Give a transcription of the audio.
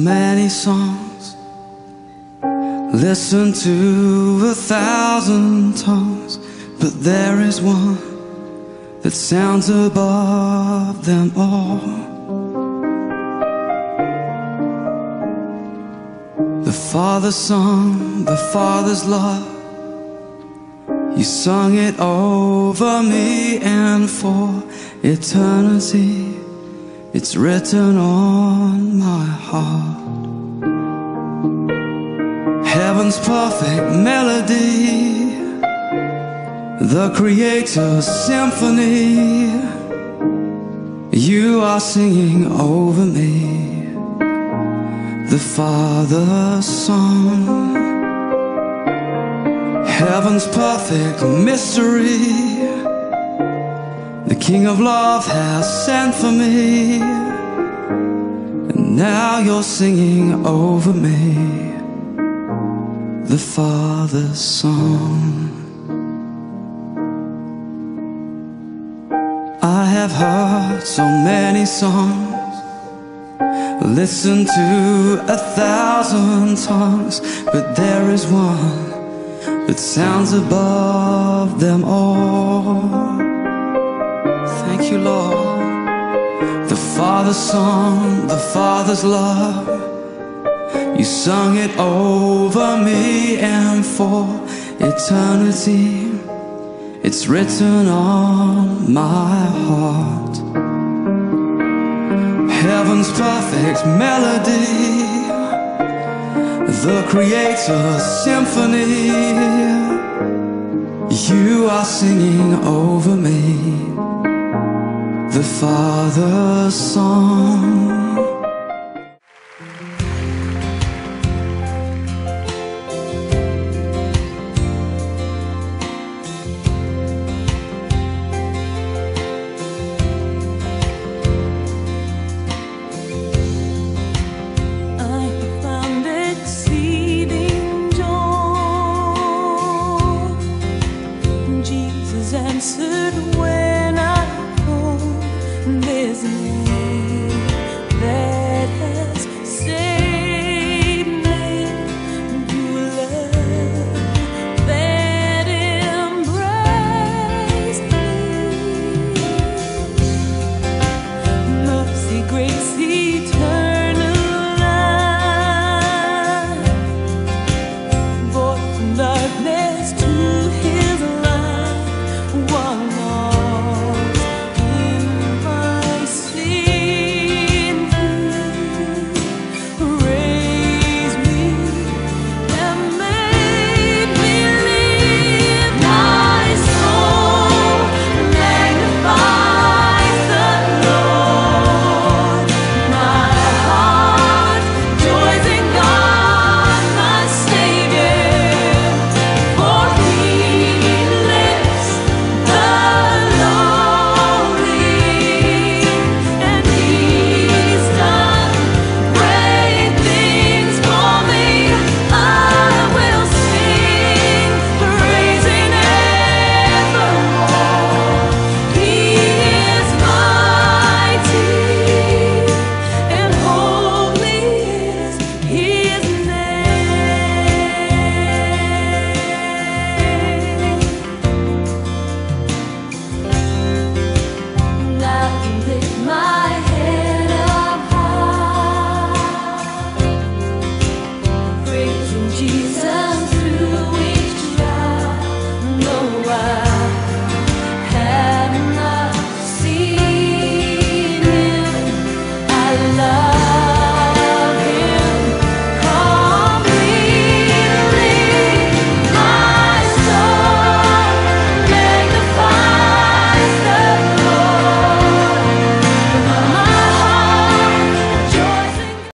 many songs, listen to 1,000 tongues, but there is one that sounds above them all. The Father's song, the Father's love, you sung it over me, and for eternity it's written on my heart. Heaven's perfect melody, the Creator's symphony, you are singing over me, the Father's song. Heaven's perfect mystery, the King of love has sent for me, and now you're singing over me, the Father's song. I have heard so many songs, listened to 1,000 tongues, but there is one that sounds above them all. Thank you, Lord. The Father's song, the Father's love, you sung it over me, and for eternity it's written on my heart. Heaven's perfect melody, the Creator's symphony, you are singing over me, the Father's song.